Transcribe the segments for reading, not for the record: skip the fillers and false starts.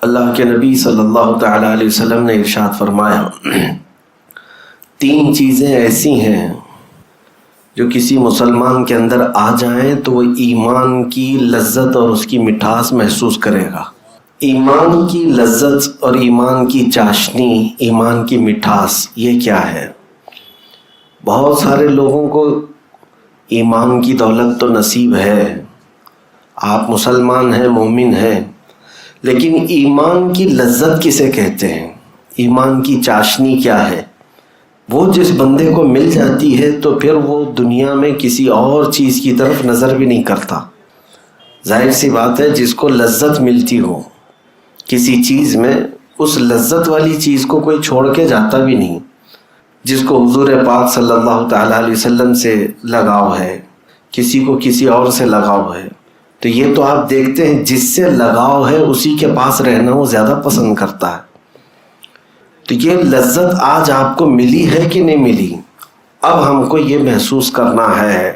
اللہ کے نبی صلی اللہ تعالی علیہ وسلم نے ارشاد فرمایا، تین چیزیں ایسی ہیں جو کسی مسلمان کے اندر آ جائیں تو وہ ایمان کی لذت اور اس کی مٹھاس محسوس کرے گا۔ ایمان کی لذت اور ایمان کی چاشنی، ایمان کی مٹھاس، یہ کیا ہے؟ بہت سارے لوگوں کو ایمان کی دولت تو نصیب ہے، آپ مسلمان ہیں، مومن ہیں، لیکن ایمان کی لذت کسے کہتے ہیں؟ ایمان کی چاشنی کیا ہے؟ وہ جس بندے کو مل جاتی ہے تو پھر وہ دنیا میں کسی اور چیز کی طرف نظر بھی نہیں کرتا۔ ظاہر سی بات ہے، جس کو لذت ملتی ہو کسی چیز میں، اس لذت والی چیز کو کوئی چھوڑ کے جاتا بھی نہیں۔ جس کو حضور پاک صلی اللہ تعالیٰ علیہ وسلم سے لگاؤ ہے، کسی کو کسی اور سے لگاؤ ہے، تو یہ تو آپ دیکھتے ہیں جس سے لگاؤ ہے اسی کے پاس رہنا وہ زیادہ پسند کرتا ہے۔ تو یہ لذت آج آپ کو ملی ہے کہ نہیں ملی؟ اب ہم کو یہ محسوس کرنا ہے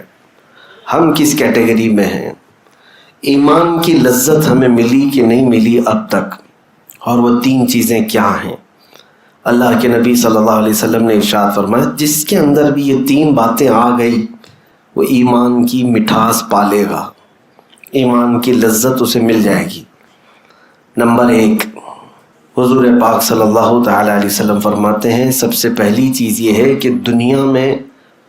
ہم کس کیٹیگری میں ہیں، ایمان کی لذت ہمیں ملی کہ نہیں ملی اب تک، اور وہ تین چیزیں کیا ہیں؟ اللہ کے نبی صلی اللہ علیہ وسلم نے ارشاد فرمایا، جس کے اندر بھی یہ تین باتیں آ گئی وہ ایمان کی مٹھاس پالے گا، ایمان کی لذت اسے مل جائے گی۔ نمبر 1، حضور پاک صلی اللہ تعالیٰ علیہ وسلم فرماتے ہیں، سب سے پہلی چیز یہ ہے کہ دنیا میں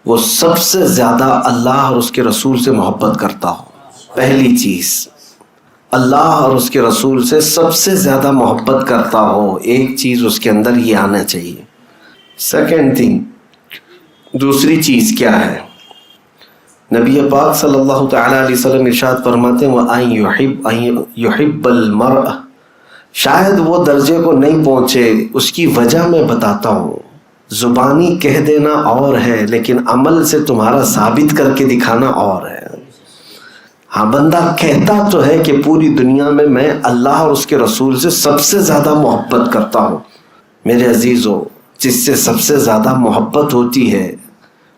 وہ سب سے زیادہ اللہ اور اس کے رسول سے محبت کرتا ہو۔ پہلی چیز، اللہ اور اس کے رسول سے سب سے زیادہ محبت کرتا ہو، ایک چیز اس کے اندر یہ آنا چاہیے۔ سیکنڈ تھنگ، دوسری چیز کیا ہے؟ نبی پاک صلی اللہ تعالیٰ علیہ وسلم ارشاد فرماتے ہیں، وَأَن يُحِبَّ الْمَرْءَ، شاید وہ درجے کو نہیں پہنچے، اس کی وجہ میں بتاتا ہوں۔ زبانی کہہ دینا اور ہے، لیکن عمل سے تمہارا ثابت کر کے دکھانا اور ہے۔ ہاں، بندہ کہتا تو ہے کہ پوری دنیا میں میں اللہ اور اس کے رسول سے سب سے زیادہ محبت کرتا ہوں۔ میرے عزیزو، جس سے سب سے زیادہ محبت ہوتی ہے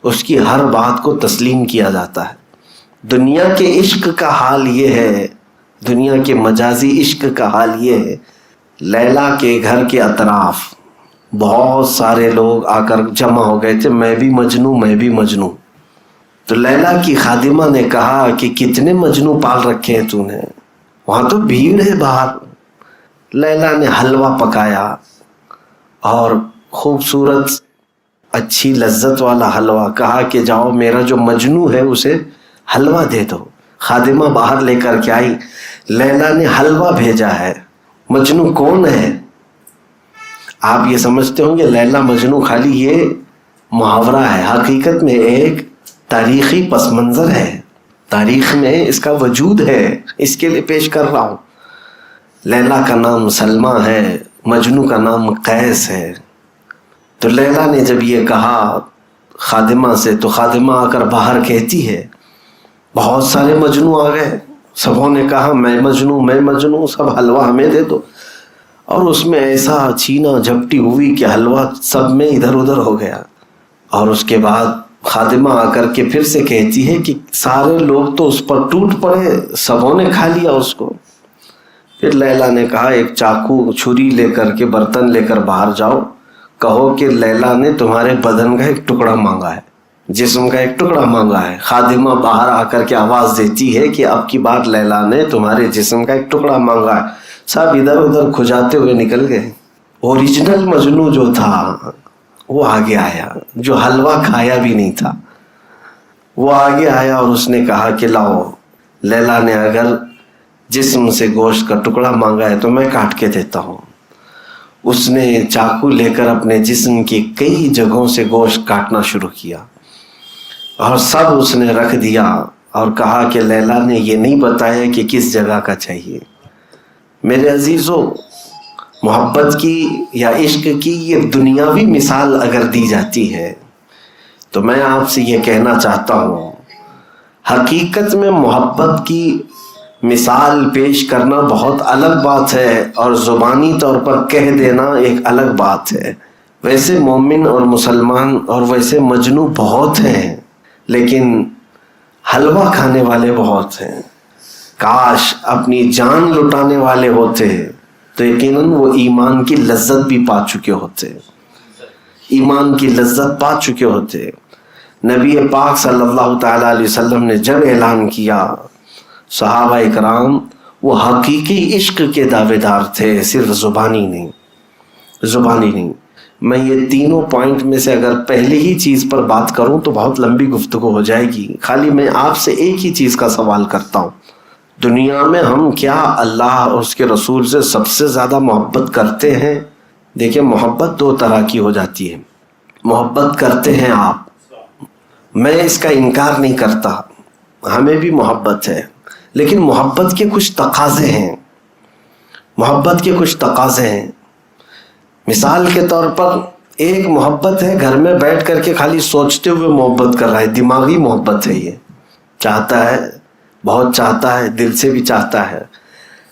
اس کی ہر بات کو تسلیم کیا جاتا ہے۔ دنیا کے عشق کا حال یہ ہے، دنیا کے مجازی عشق کا حال یہ ہے، لیلا کے گھر کے اطراف بہت سارے لوگ آ کر جمع ہو گئے تھے، میں بھی مجنوں، میں بھی مجنوں۔ تو لیلا کی خادمہ نے کہا کہ کتنے مجنوں پال رکھے ہیں تو نے، وہاں تو بھیڑ ہے باہر۔ لیلا نے حلوہ پکایا اور خوبصورت اچھی لذت والا حلوہ، کہا کہ جاؤ میرا جو مجنوں ہے اسے حلوہ دے دو۔ خادمہ باہر لے کر کے آئی، لیلا نے حلوہ بھیجا ہے۔ مجنوں کون ہے؟ آپ یہ سمجھتے ہوں گے لیلا مجنوں خالی یہ محاورہ ہے، حقیقت میں ایک تاریخی پس منظر ہے، تاریخ میں اس کا وجود ہے، اس کے لیے پیش کر رہا ہوں۔ لیلا کا نام سلمہ ہے، مجنوں کا نام قیس ہے۔ تو لیلا نے جب یہ کہا خادمہ سے، تو خادمہ آ کر باہر کہتی ہے، بہت سارے مجنوں آ گئے، سبوں نے کہا میں مجنوں، میں مجنوں، سب حلوہ ہمیں دے دو۔ اور اس میں ایسا چھینا جھپٹی ہوئی کہ حلوہ سب میں ادھر ادھر ہو گیا۔ اور اس کے بعد خادمہ آ کر کے پھر سے کہتی ہے کہ سارے لوگ تو اس پر ٹوٹ پڑے، سبوں نے کھا لیا اس کو۔ پھر لیلا نے کہا ایک چاقو چھری لے کر کے، برتن لے کر باہر جاؤ، کہو کہ لیلا نے تمہارے بدن کا ایک ٹکڑا مانگا ہے، جسم کا ایک ٹکڑا مانگا ہے۔ خادمہ باہر آ کر کے آواز دیتی ہے کہ اب کی بار لیلا نے تمہارے جسم کا ایک ٹکڑا مانگا ہے۔ سب ادھر ادھر کھجاتے ہوئے نکل گئے۔ اوریجنل مجنوں جو تھا وہ آگے آیا، جو حلوہ کھایا بھی نہیں تھا، وہ آگے آیا اور اس نے کہا کہ لاؤ، لیلا نے اگر جسم سے گوشت کا ٹکڑا مانگا ہے تو میں کاٹ کے دیتا ہوں۔ اس نے چاقو لے کر اپنے جسم کی کئی جگہوں سے گوشت کاٹنا شروع کیا، اور سب اس نے رکھ دیا، اور کہا کہ لیلا نے یہ نہیں بتایا کہ کس جگہ کا چاہیے۔ میرے عزیزو، محبت کی یا عشق کی یہ دنیاوی مثال اگر دی جاتی ہے تو میں آپ سے یہ کہنا چاہتا ہوں، حقیقت میں محبت کی مثال پیش کرنا بہت الگ بات ہے، اور زبانی طور پر کہہ دینا ایک الگ بات ہے۔ ویسے مومن اور مسلمان اور ویسے مجنوں بہت ہیں، لیکن حلوہ کھانے والے بہت ہیں۔ کاش اپنی جان لٹانے والے ہوتے تو یقیناً وہ ایمان کی لذت بھی پا چکے ہوتے، ایمان کی لذت پا چکے ہوتے۔ نبی پاک صلی اللہ تعالیٰ علیہ وسلم نے جب اعلان کیا، صحابہ اکرام وہ حقیقی عشق کے دعوے دار تھے، صرف زبانی نہیں۔ میں یہ تینوں پوائنٹ میں سے اگر پہلے ہی چیز پر بات کروں تو بہت لمبی گفتگو ہو جائے گی، خالی میں آپ سے ایک ہی چیز کا سوال کرتا ہوں، دنیا میں ہم کیا اللہ اور اس کے رسول سے سب سے زیادہ محبت کرتے ہیں؟ دیکھیں، محبت دو طرح کی ہو جاتی ہے۔ محبت کرتے ہیں آپ، میں اس کا انکار نہیں کرتا، ہمیں بھی محبت ہے، لیکن محبت کے کچھ تقاضے ہیں، مثال کے طور پر ایک محبت ہے گھر میں بیٹھ کر کے خالی سوچتے ہوئے محبت کر رہا ہے، دماغی محبت ہے، یہ چاہتا ہے، بہت چاہتا ہے، دل سے بھی چاہتا ہے،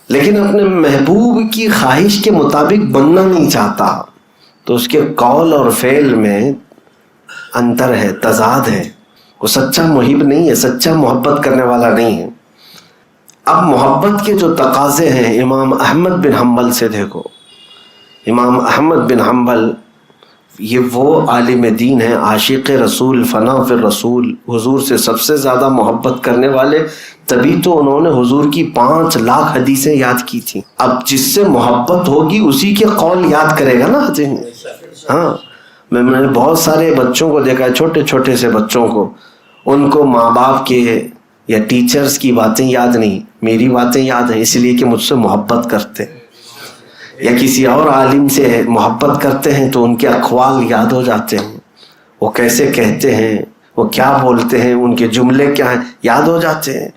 لیکن اپنے محبوب کی خواہش کے مطابق بننا نہیں چاہتا، تو اس کے قول اور فعل میں انتر ہے، تضاد ہے، وہ سچا محب نہیں ہے، سچا محبت کرنے والا نہیں ہے۔ اب محبت کے جو تقاضے ہیں، امام احمد بن حنبل سے دیکھو، امام احمد بن حنبل یہ وہ عالم دین ہیں، عاشق رسول، فنا فی الرسول، حضور سے سب سے زیادہ محبت کرنے والے، تبھی تو انہوں نے حضور کی 5 لاکھ حدیثیں یاد کی تھیں۔ اب جس سے محبت ہوگی اسی کے قول یاد کرے گا نا۔ ہاں، میں نے بہت سارے بچوں کو دیکھا ہے، چھوٹے چھوٹے سے بچوں کو، ان کو ماں باپ کے یا ٹیچرز کی باتیں یاد نہیں، میری باتیں یاد ہیں، اس لیے کہ مجھ سے محبت کرتے ہیں، یا کسی اور عالم سے محبت کرتے ہیں تو ان کے اقوال یاد ہو جاتے ہیں، وہ کیسے کہتے ہیں، وہ کیا بولتے ہیں، ان کے جملے کیا ہیں، یاد ہو جاتے ہیں۔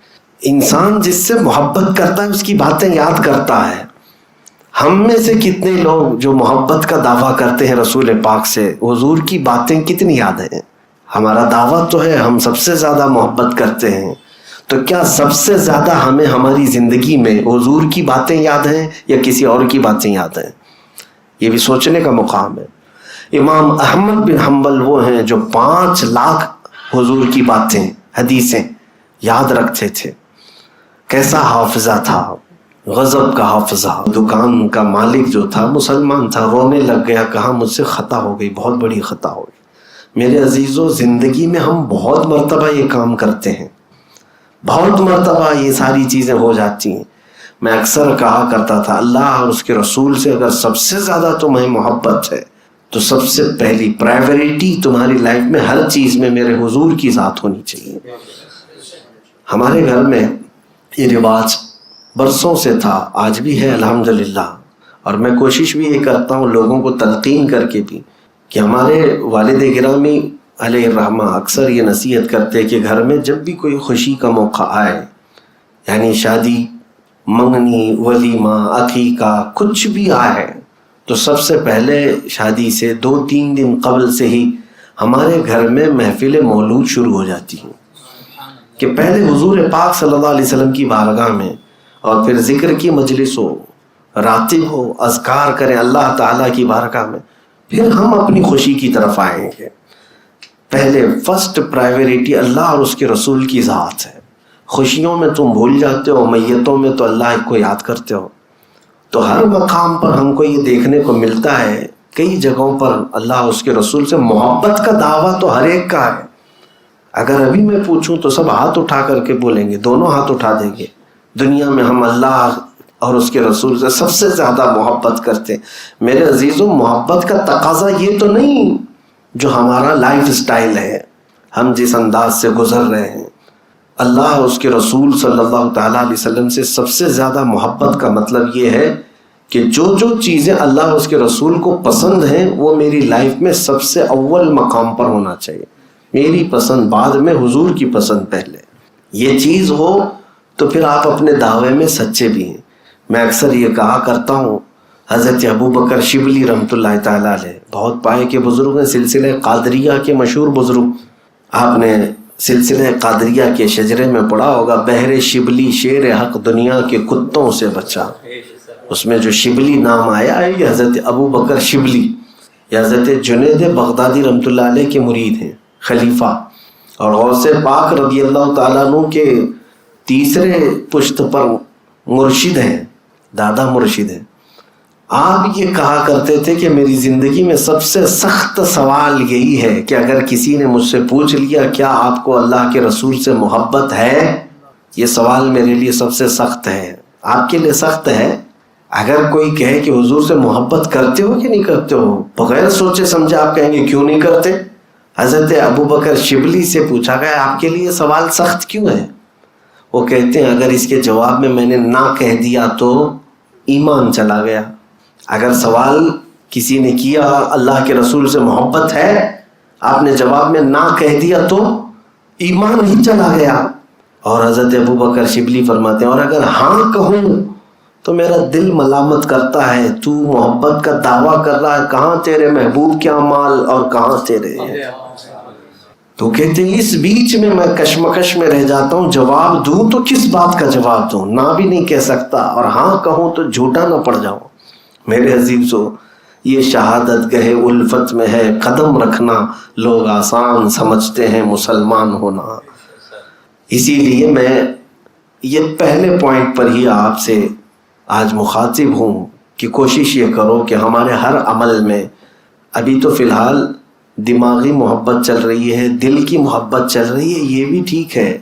انسان جس سے محبت کرتا ہے اس کی باتیں یاد کرتا ہے۔ ہم میں سے کتنے لوگ جو محبت کا دعویٰ کرتے ہیں رسول پاک سے، حضور کی باتیں کتنی یاد ہیں؟ ہمارا دعویٰ تو ہے ہم سب سے زیادہ محبت کرتے ہیں، تو کیا سب سے زیادہ ہمیں ہماری زندگی میں حضور کی باتیں یاد ہیں یا کسی اور کی باتیں یاد ہیں؟ یہ بھی سوچنے کا مقام ہے۔ امام احمد بن حنبل وہ ہیں جو 5 لاکھ حضور کی باتیں، حدیثیں یاد رکھتے تھے۔ کیسا حافظہ تھا، غضب کا حافظہ۔ دکان کا مالک جو تھا مسلمان تھا، رونے لگ گیا، کہا مجھ سے خطا ہو گئی، بہت بڑی خطا ہو گئی۔ میرے عزیزوں، زندگی میں ہم بہت مرتبہ یہ کام کرتے ہیں، بہت مرتبہ یہ ساری چیزیں ہو جاتی ہیں۔ میں اکثر کہا کرتا تھا، اللہ اور اس کے رسول سے اگر سب سے زیادہ تمہیں محبت ہے تو سب سے پہلی پرائیوریٹی تمہاری لائف میں ہر چیز میں میرے حضور کی ذات ہونی چاہیے۔ ہمارے گھر میں یہ رواج برسوں سے تھا، آج بھی ہے الحمدللہ، اور میں کوشش بھی یہ کرتا ہوں لوگوں کو تلقین کر کے بھی، کہ ہمارے والد گرامی علیہ الرحمہ اکثر یہ نصیحت کرتے کہ گھر میں جب بھی کوئی خوشی کا موقع آئے، یعنی شادی، منگنی، ولیمہ، عقیقہ، کچھ بھی آئے، تو سب سے پہلے شادی سے 2-3 دن قبل سے ہی ہمارے گھر میں محفل مولود شروع ہو جاتی ہیں، کہ پہلے حضور پاک صلی اللہ علیہ وسلم کی بارگاہ میں، اور پھر ذکر کی مجلس ہو، راتب ہو، اذکار کریں اللہ تعالیٰ کی بارگاہ میں، پھر ہم اپنی خوشی کی طرف آئیں گے۔ پہلے فرسٹ پرائیوریٹی اللہ اور اس کے رسول کی ذات ہے۔ خوشیوں میں تم بھول جاتے ہو، میتوں میں تو اللہ کو یاد کرتے ہو۔ تو ہر مقام پر ہم کو یہ دیکھنے کو ملتا ہے، کئی جگہوں پر اللہ اور اس کے رسول سے محبت کا دعویٰ تو ہر ایک کا ہے۔ اگر ابھی میں پوچھوں تو سب ہاتھ اٹھا کر کے بولیں گے، دونوں ہاتھ اٹھا دیں گے، دنیا میں ہم اللہ اور اس کے رسول سے سب سے زیادہ محبت کرتے ہیں۔ میرے عزیزوں، محبت کا تقاضا یہ تو نہیں جو ہمارا لائف اسٹائل ہے، ہم جس انداز سے گزر رہے ہیں۔ اللہ اور اس کے رسول صلی اللہ تعالیٰ علیہ وسلم سے سب سے زیادہ محبت کا مطلب یہ ہے کہ جو چیزیں اللہ اور اس کے رسول کو پسند ہیں وہ میری لائف میں سب سے اول مقام پر ہونا چاہیے۔ میری پسند بعد میں، حضور کی پسند پہلے۔ یہ چیز ہو تو پھر آپ اپنے دعوے میں سچے بھی ہیں۔ میں اکثر یہ کہا کرتا ہوں، حضرت ابو بکر شبلی رحمۃ اللہ تعالیٰ علیہ بہت پائے کے بزرگ ہیں، سلسلہ قادریہ کے مشہور بزرگ۔ آپ نے سلسلہ قادریہ کے شجرے میں پڑھا ہوگا، بحر شبلی شیر حق دنیا کے کتوں سے بچا۔ اس میں جو شبلی نام آیا ہے یہ حضرت ابو بکر شبلی، یہ حضرت جنید بغدادی رحمۃ اللہ علیہ کے مرید ہیں، خلیفہ، اور غوث پاک رضی اللہ تعالیٰ عنہ کے تیسرے پشت پر مرشد ہیں، دادا مرشد ہیں۔ آپ یہ کہا کرتے تھے کہ میری زندگی میں سب سے سخت سوال یہی ہے کہ اگر کسی نے مجھ سے پوچھ لیا کیا آپ کو اللہ کے رسول سے محبت ہے، یہ سوال میرے لیے سب سے سخت ہے۔ آپ کے لیے سخت ہے؟ اگر کوئی کہے کہ حضور سے محبت کرتے ہو کہ نہیں کرتے ہو، بغیر سوچے سمجھے آپ کہیں گے کیوں نہیں کرتے۔ حضرت ابوبکر شبلی سے پوچھا گیا آپ کے لیے سوال سخت کیوں ہے؟ وہ کہتے ہیں اگر اس کے جواب میں نے نہ کہہ دیا تو ایمان چلا گیا۔ اگر سوال کسی نے کیا اللہ کے رسول سے محبت ہے، آپ نے جواب میں نہ کہہ دیا تو ایمان ہی چلا گیا۔ اور حضرت ابوبکر شبلی فرماتے ہیں اور اگر ہاں کہوں تو میرا دل ملامت کرتا ہے، تو محبت کا دعویٰ کر رہا ہے، کہاں تیرے محبوب کے اعمال اور کہاں تیرے۔ تو کہتے ہیں اس بیچ میں کشمکش میں رہ جاتا ہوں، جواب دوں تو کس بات کا جواب دوں، نہ بھی نہیں کہہ سکتا، اور ہاں کہوں تو جھوٹا نہ پڑ جاؤں۔ میرے عزیزو، یہ شہادت گہے الفت میں ہے قدم رکھنا، لوگ آسان سمجھتے ہیں مسلمان ہونا۔ اسی لیے میں یہ پہلے پوائنٹ پر ہی آپ سے آج مخاطب ہوں کہ کوشش یہ کرو کہ ہمارے ہر عمل میں، ابھی تو فی الحال دماغی محبت چل رہی ہے، دل کی محبت چل رہی ہے، یہ بھی ٹھیک ہے،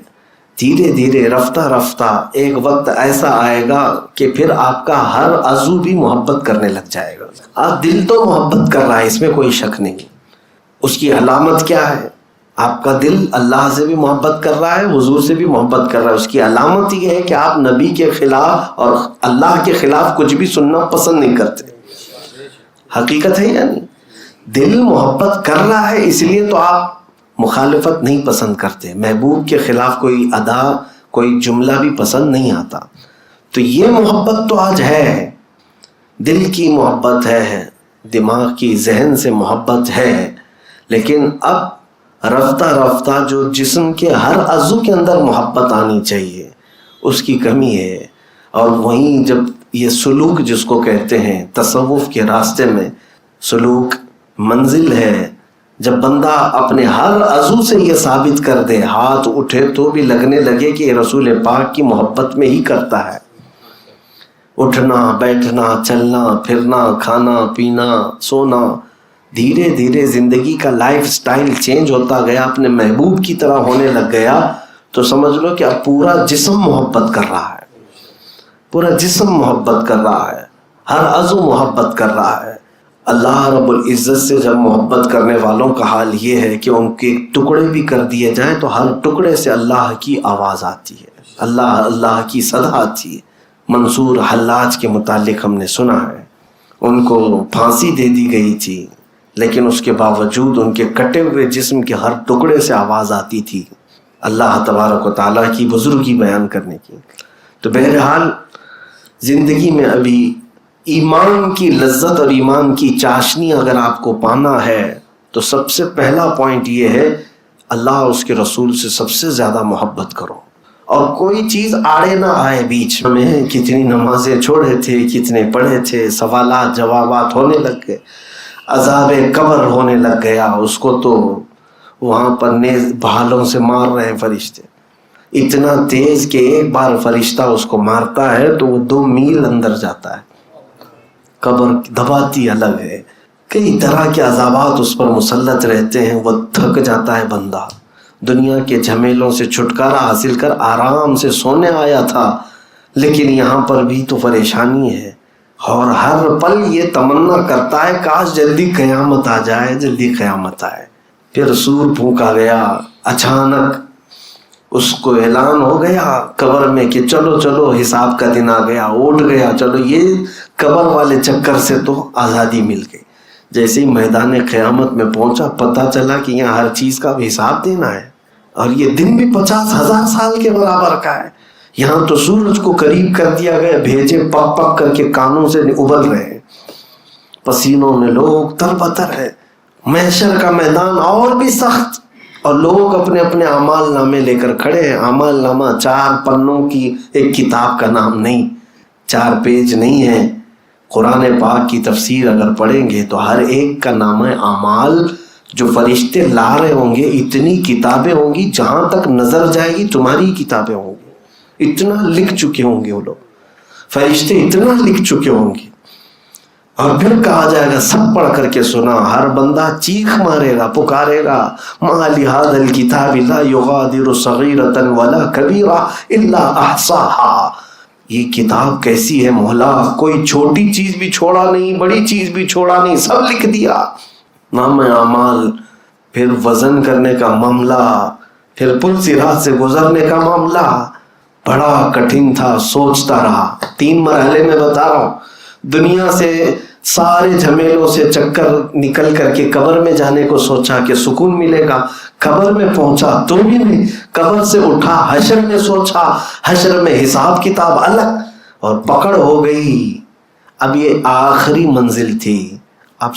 دھیرے دھیرے رفتہ رفتہ ایک وقت ایسا آئے گا کہ پھر آپ کا ہر عضو بھی محبت کرنے لگ جائے گا۔ آپ دل تو محبت کر رہا ہے، اس میں کوئی شک نہیں۔ اس کی علامت کیا ہے؟ آپ کا دل اللہ سے بھی محبت کر رہا ہے، حضور سے بھی محبت کر رہا ہے۔ اس کی علامت یہ ہے کہ آپ نبی کے خلاف اور اللہ کے خلاف کچھ بھی سننا پسند نہیں کرتے۔ حقیقت ہے یا نہیں؟ دل محبت کر رہا ہے، اس لیے تو آپ مخالفت نہیں پسند کرتے، محبوب کے خلاف کوئی ادا، کوئی جملہ بھی پسند نہیں آتا۔ تو یہ محبت تو آج ہے، دل کی محبت ہے، دماغ کی، ذہن سے محبت ہے، لیکن اب رفتہ رفتہ جو جسم کے ہر عضو کے اندر محبت آنی چاہیے اس کی کمی ہے۔ اور وہیں جب یہ سلوک جس کو کہتے ہیں تصوف کے راستے میں، سلوک منزل ہے، جب بندہ اپنے ہر عضو سے یہ ثابت کر دے، ہاتھ اٹھے تو بھی لگنے لگے کہ رسول پاک کی محبت میں ہی کرتا ہے، اٹھنا بیٹھنا چلنا پھرنا کھانا پینا سونا، دھیرے دھیرے زندگی کا لائف سٹائل چینج ہوتا گیا، اپنے محبوب کی طرح ہونے لگ گیا، تو سمجھ لو کہ اب پورا جسم محبت کر رہا ہے، پورا جسم محبت کر رہا ہے، ہر عضو محبت کر رہا ہے۔ اللہ رب العزت سے جب محبت کرنے والوں کا حال یہ ہے کہ ان کے ٹکڑے بھی کر دیے جائیں تو ہر ٹکڑے سے اللہ کی آواز آتی ہے، اللہ اللہ کی صدا آتی ہے۔ منصور حلاج کے متعلق ہم نے سنا ہے، ان کو پھانسی دے دی گئی تھی، لیکن اس کے باوجود ان کے کٹے ہوئے جسم کے ہر ٹکڑے سے آواز آتی تھی اللہ تبارک و تعالیٰ کی بزرگی بیان کرنے کی۔ تو بہرحال زندگی میں ابھی ایمان کی لذت اور ایمان کی چاشنی اگر آپ کو پانا ہے تو سب سے پہلا پوائنٹ یہ ہے اللہ اور اس کے رسول سے سب سے زیادہ محبت کرو، اور کوئی چیز آڑے نہ آئے بیچ میں۔ کتنی نمازیں چھوڑے تھے، کتنے پڑھے تھے، سوالات جوابات ہونے لگ گئے، عذاب قبر ہونے لگ گیا، اس کو تو وہاں پر نیز بھالوں سے مار رہے ہیں فرشتے، اتنا تیز کہ ایک بار فرشتہ اس کو مارتا ہے تو وہ 2 میل اندر جاتا ہے۔ قبر دباتی الگ ہے، کئی طرح کے عذابات اس پر مسلط رہتے ہیں، وہ تھک جاتا ہے بندہ، دنیا کے جھمیلوں سے چھٹکارا حاصل کر آرام سے سونے آیا تھا، لیکن یہاں پر بھی تو پریشانی ہے، اور ہر پل یہ تمنا کرتا ہے کاش جلدی قیامت آ جائے، جلدی قیامت آئے۔ پھر سور پھونکا گیا، اچانک اس کو اعلان ہو گیا قبر میں کہ چلو چلو حساب کا دن آ گیا، اٹھ گیا، چلو یہ قبر والے چکر سے تو آزادی مل گئی۔ جیسے ہی میدان قیامت میں پہنچا پتہ چلا کہ یہاں ہر چیز کا حساب دینا ہے، اور یہ دن بھی 50,000 سال کے برابر کا ہے۔ یہاں تو سورج کو قریب کر دیا گیا، بھیجے پک پک کر کے کانوں سے ابل رہے ہیں، پسینوں میں لوگ تربتر ہے، محشر کا میدان اور بھی سخت، اور لوگ اپنے اپنے اعمال نامے لے کر کھڑے ہیں۔ اعمال نامہ 4 پنوں کی ایک کتاب کا نام نہیں، 4 پیج نہیں ہے۔ قرآن پاک کی تفسیر اگر پڑھیں گے تو ہر ایک کا نام ہے اعمال، جو فرشتے لا رہے ہوں گے، اتنی کتابیں ہوں گی، جہاں تک نظر جائے گی تمہاری کتابیں ہوں گی، اتنا لکھ چکے ہوں گے وہ لوگ، فرشتے اتنا لکھ چکے ہوں گے۔ اور پھر کہا جائے گا سب پڑھ کر کے سنا، ہر بندہ چیخ مارے گا، پکارے گا ما لہذا الکتاب لا یغادر صغیرۃ ولا کبیرۃ الا احصاها، یہ کتاب کیسی ہے مولا، کوئی چھوٹی چیز بھی چھوڑا نہیں، بڑی چیز بھی چھوڑا نہیں، سب لکھ دیا۔ نام اعمال، پھر وزن کرنے کا معاملہ، پھر پل صراط سے گزرنے کا معاملہ بڑا کٹھن تھا، سوچتا رہا۔ 3 مرحلے میں بتا رہا ہوں، دنیا سے سارے جھمیلوں سے چکر نکل کر کے قبر میں جانے کو سوچا کہ سکون ملے گا، قبر میں پہنچا تو بھی نہیں، قبر سے اٹھا حشر میں سوچا، حشر میں حساب کتاب الگ، اور پکڑ ہو گئی۔ اب یہ آخری منزل تھی۔ اب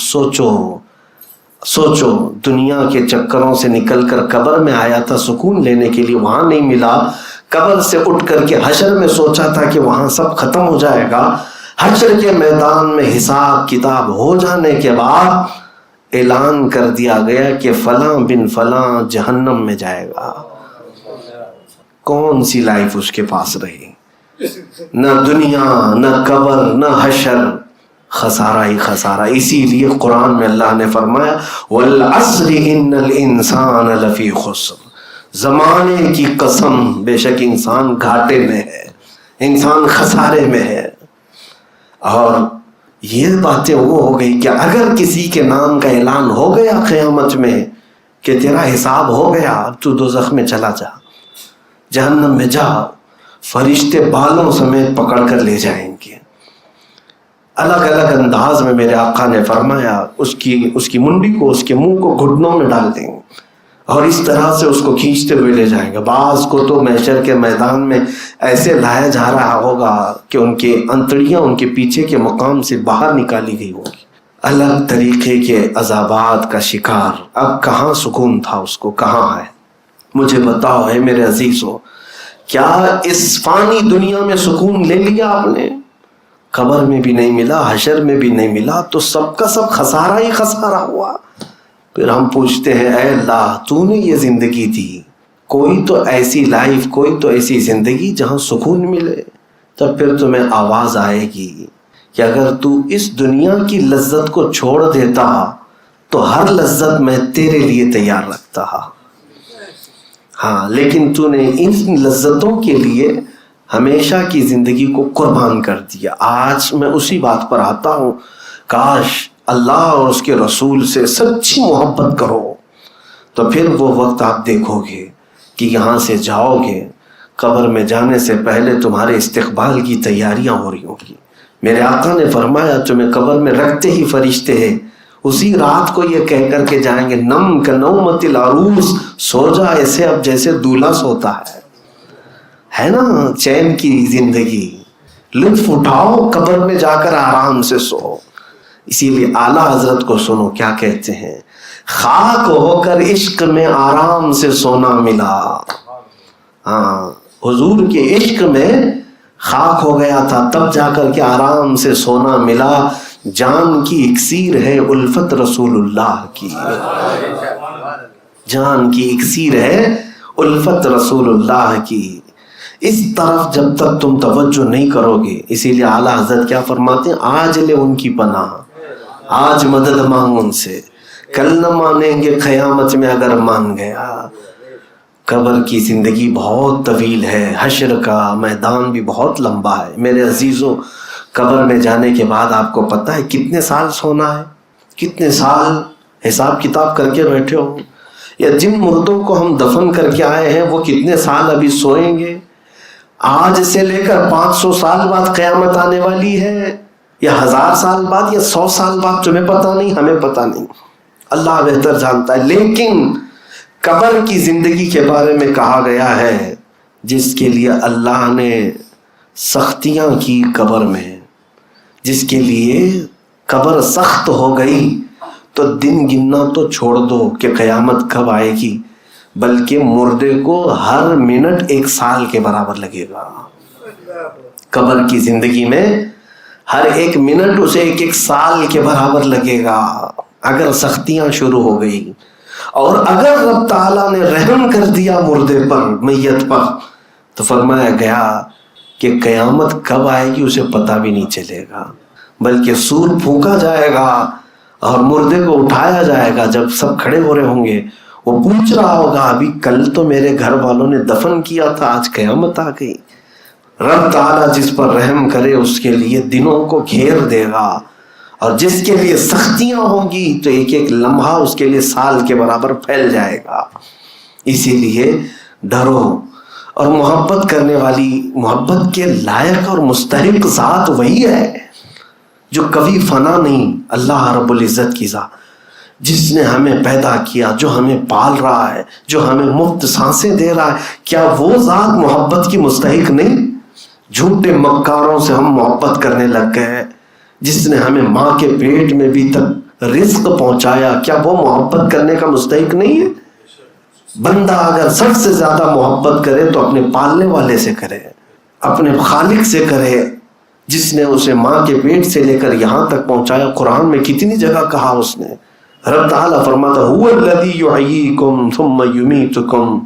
سوچو دنیا کے چکروں سے نکل کر قبر میں آیا تھا سکون لینے کے لیے، وہاں نہیں ملا، قبر سے اٹھ کر کے حشر میں سوچا تھا کہ وہاں سب ختم ہو جائے گا۔ حشر کے میدان میں حساب کتاب ہو جانے کے بعد اعلان کر دیا گیا کہ فلاں بن فلاں جہنم میں جائے گا۔ کون سی لائف اس کے پاس رہی؟ نہ دنیا، نہ قبر، نہ حشر، خسارہ ہی خسارہ۔ اسی لیے قرآن میں اللہ نے فرمایا والعصر ان الانسان لفی خسر، زمانے کی قسم بے شک انسان گھاٹے میں ہے، انسان خسارے میں ہے۔ اور یہ باتیں وہ ہو گئی کہ اگر کسی کے نام کا اعلان ہو گیا قیامت میں کہ تیرا حساب ہو گیا، تو دوزخ میں چلا جا، جہنم میں جا، فرشتے بالوں سمیت پکڑ کر لے جائیں گے۔ الگ الگ انداز میں میرے آقا نے فرمایا اس کی منڈی کو، اس کے منہ کو گھٹنوں میں ڈال دیں گے اور اس طرح سے اس کو کھینچتے ہوئے لے جائیں گے۔ بعض کو تو محشر کے میدان میں ایسے لایا جا رہا ہوگا کہ ان کے انتڑیاں ان کے پیچھے کے مقام سے باہر نکالی گئی ہوگی۔ الگ طریقے کے عذابات کا شکار۔ اب کہاں سکون تھا اس کو، کہاں ہے؟ مجھے بتاؤ ہے میرے عزیزو، کیا اس فانی دنیا میں سکون لے لیا آپ نے؟ قبر میں بھی نہیں ملا، حشر میں بھی نہیں ملا، تو سب کا سب خسارہ ہی خسارہ ہوا۔ پھر ہم پوچھتے ہیں اے اللہ تو نے یہ زندگی دی، کوئی تو ایسی لائف، کوئی تو ایسی زندگی جہاں سکون ملے۔ تب پھر تمہیں آواز آئے گی کہ اگر تو اس دنیا کی لذت کو چھوڑ دیتا تو ہر لذت میں تیرے لیے تیار رکھتا۔ ہاں، لیکن تو نے ان لذتوں کے لیے ہمیشہ کی زندگی کو قربان کر دیا۔ آج میں اسی بات پر آتا ہوں، کاش اللہ اور اس کے رسول سے سچی محبت کرو، تو پھر وہ وقت آپ دیکھو گے کہ یہاں سے جاؤ گے، قبر میں جانے سے پہلے تمہارے استقبال کی تیاریاں ہو رہی ہوں گی۔ میرے آقا نے فرمایا تمہیں قبر میں رکھتے ہی فرشتے ہیں اسی رات کو یہ کہہ کر کے جائیں گے نم کنومت العروس، سو جا ایسے اب جیسے دولہا سوتا ہے نا، چین کی زندگی، لطف اٹھاؤ، قبر میں جا کر آرام سے سو۔ اسی لیے اعلیٰ حضرت کو سنو کیا کہتے ہیں، خاک ہو کر عشق میں آرام سے سونا ملا۔ ہاں، حضور کے عشق میں خاک ہو گیا تھا، تب جا کر کے آرام سے سونا ملا۔ جان کی اکسیر ہے الفت رسول اللہ کی، جان کی اکسیر ہے الفت رسول اللہ کی۔ اس طرف جب تک تم توجہ نہیں کرو گے، اسی لیے اعلیٰ حضرت کیا فرماتے ہیں، آج لے ان کی پناہ، آج مدد مانگ ان سے، کل نہ مانیں گے قیامت میں اگر مان گیا۔ قبر کی زندگی بہت طویل ہے، حشر کا میدان بھی بہت لمبا ہے۔ میرے عزیزو، قبر میں جانے کے بعد آپ کو پتہ ہے کتنے سال سونا ہے، کتنے سال حساب کتاب کر کے بیٹھے ہو، یا جن مردوں کو ہم دفن کر کے آئے ہیں وہ کتنے سال ابھی سوئیں گے۔ آج سے لے کر 500 سال بعد قیامت آنے والی ہے، یا 1000 سال بعد، یا 100 سال بعد، تمہیں پتہ نہیں، ہمیں پتہ نہیں، اللہ بہتر جانتا ہے۔ لیکن قبر کی زندگی کے بارے میں کہا گیا ہے جس کے لیے اللہ نے سختیاں کی قبر میں، جس کے لیے قبر سخت ہو گئی، تو دن گننا تو چھوڑ دو کہ قیامت کب آئے گی، بلکہ مردے کو ہر منٹ 1 سال کے برابر لگے گا۔ قبر کی زندگی میں ہر 1 منٹ اسے 1 سال کے برابر لگے گا اگر سختیاں شروع ہو گئی۔ اور اگر رب تعالیٰ نے رحم کر دیا مردے پر، میت پر، تو فرمایا گیا کہ قیامت کب آئے گی اسے پتہ بھی نہیں چلے گا۔ بلکہ سور پھونکا جائے گا اور مردے کو اٹھایا جائے گا. جب سب کھڑے ہو رہے ہوں گے وہ پوچھ رہا ہوگا ابھی کل تو میرے گھر والوں نے دفن کیا تھا, آج قیامت آ گئی. رب تعالیٰ جس پر رحم کرے اس کے لیے دنوں کو گھیر دے گا, اور جس کے لیے سختیاں ہوں گی تو ایک ایک لمحہ اس کے لیے سال کے برابر پھیل جائے گا. اسی لیے ڈرو, اور محبت کرنے والی, محبت کے لائق اور مستحق ذات وہی ہے جو کبھی فنا نہیں, اللہ رب العزت کی ذات, جس نے ہمیں پیدا کیا, جو ہمیں پال رہا ہے, جو ہمیں مفت سانسیں دے رہا ہے. کیا وہ ذات محبت کی مستحق نہیں؟ جھوٹے مکاروں سے ہم محبت کرنے لگ گئے. جس نے ہمیں ماں کے پیٹ میں بھی تک رزق پہنچایا, کیا وہ محبت کرنے کا مستحق نہیں ہے؟ بندہ اگر سب سے زیادہ محبت کرے تو اپنے پالنے والے سے کرے, اپنے خالق سے کرے, جس نے اسے ماں کے پیٹ سے لے کر یہاں تک پہنچایا. قرآن میں کتنی جگہ کہا اس نے. رب تعالیٰ فرماتا هو الذی یحییکم ثم یمیتکم,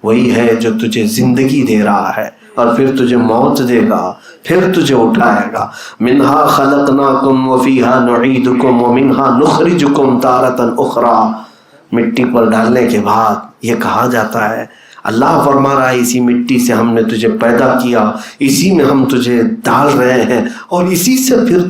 وہی ہے جو تجھے زندگی دے رہا ہے اور پھر تجھے موت دے گا, پھر تجھے اٹھائے گا. منہا خلقناکم وفیہا نعیدکم ومنہا نخرجکم تارۃ اخری. مٹی پر ڈالنے کے بعد یہ کہا جاتا ہے, اللہ فرما رہا ہے اسی مٹی سے ہم نے تجھے پیدا کیا, اسی میں ہم تجھے ڈال رہے ہیں, اور اسی سے پھر